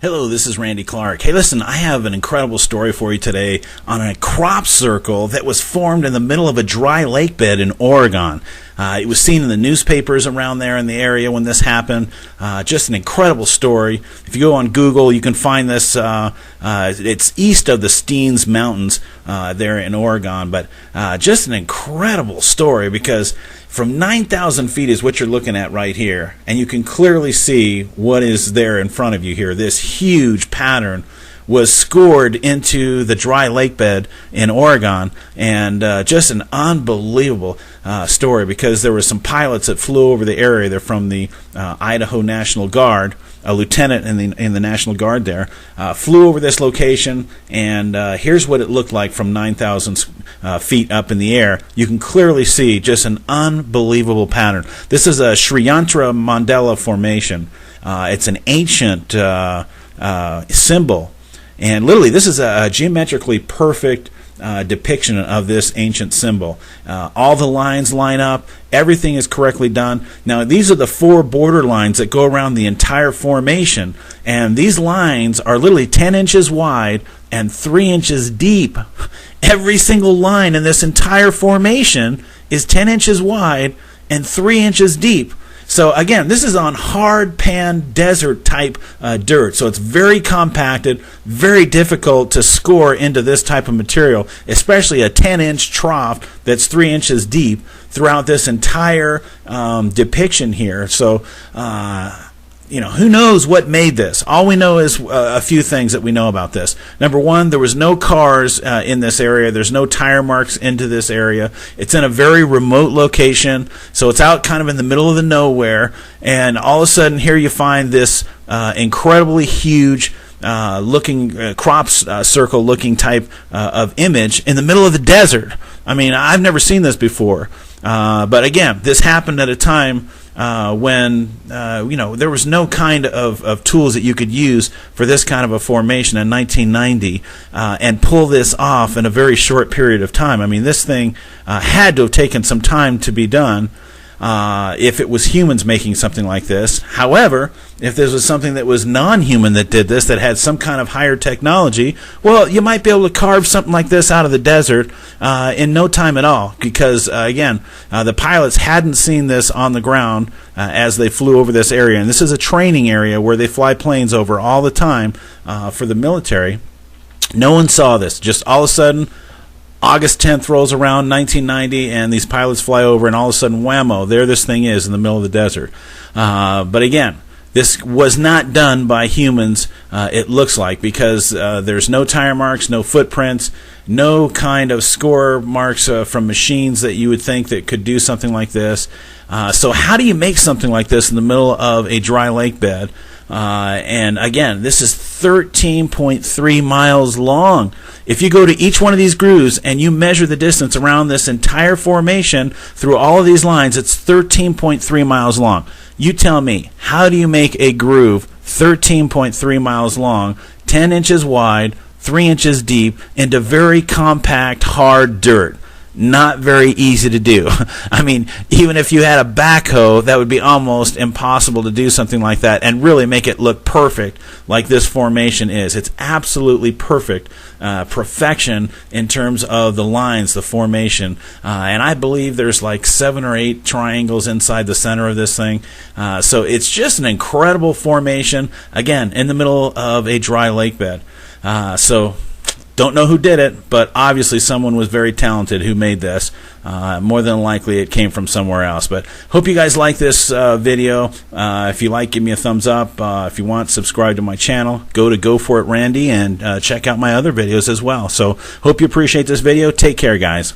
Hello, this is Randy Clark. Hey, listen, I have an incredible story for you today on a crop circle that was formed in the middle of a dry lake bed in Oregon. It was seen in the newspapers around there in the area when this happened. Just an incredible story. If you go on Google, you can find this. It's east of the Steens Mountains there in Oregon. But just an incredible story because from 9,000 feet is what you're looking at right here. And you can clearly see what is there in front of you here. This huge pattern was scored into the dry lake bed in Oregon, and just an unbelievable story because there were some pilots that flew over the area. They're from the Idaho National Guard. A lieutenant in the National Guard there flew over this location, and here's what it looked like from 9,000 feet up in the air. You can clearly see just an unbelievable pattern. This is a Sri Yantra Mandala formation. It's an ancient symbol. And literally, this is a geometrically perfect depiction of this ancient symbol. All the lines line up. Everything is correctly done. Now, these are the four border lines that go around the entire formation. And these lines are literally 10 inches wide and 3 inches deep. Every single line in this entire formation is 10 inches wide and 3 inches deep. So again, this is on hard pan desert type dirt, so it's very compacted, very difficult to score into this type of material, especially a 10-inch trough that's 3 inches deep throughout this entire depiction here. So who knows what made this? All we know is a few things that we know about this. Number one, there was no cars in this area. There's no tire marks into this area. It's in a very remote location, so it's out kind of in the middle of the nowhere. And all of a sudden, here you find this incredibly huge looking crop circle looking type of image in the middle of the desert. I mean, I've never seen this before. But again, this happened at a time when there was no kind of tools that you could use for this kind of a formation in 1990 and pull this off in a very short period of time. I mean, this thing had to have taken some time to be done if it was humans making something like this. However, if this was something that was non-human that did this, that had some kind of higher technology, well, you might be able to carve something like this out of the desert in no time at all because, again, the pilots hadn't seen this on the ground as they flew over this area. And this is a training area where they fly planes over all the time for the military. No one saw this. Just all of a sudden, August 10th rolls around, 1990, and these pilots fly over, and all of a sudden, whammo, there this thing is in the middle of the desert. But again, this was not done by humans, it looks like, because there's no tire marks, no footprints, no kind of score marks from machines that you would think that could do something like this. So how do you make something like this in the middle of a dry lake bed? And again, this is 13.3 miles long. If you go to each one of these grooves and you measure the distance around this entire formation through all of these lines, it's 13.3 miles long. You tell me, how do you make a groove 13.3 miles long, 10 inches wide, 3 inches deep, into very compact, hard dirt? Not very easy to do. I mean, even if you had a backhoe, that would be almost impossible to do something like that and really make it look perfect like this formation is. It's absolutely perfect, perfection in terms of the lines, the formation. And I believe there's like 7 or 8 triangles inside the center of this thing. So it's just an incredible formation, again, in the middle of a dry lake bed. Don't know who did it, but obviously someone was very talented who made this. More than likely it came from somewhere else. But hope you guys like this video. If you like, give me a thumbs up. If you want, subscribe to my channel. Go for it, Randy, and check out my other videos as well. So hope you appreciate this video. Take care, guys.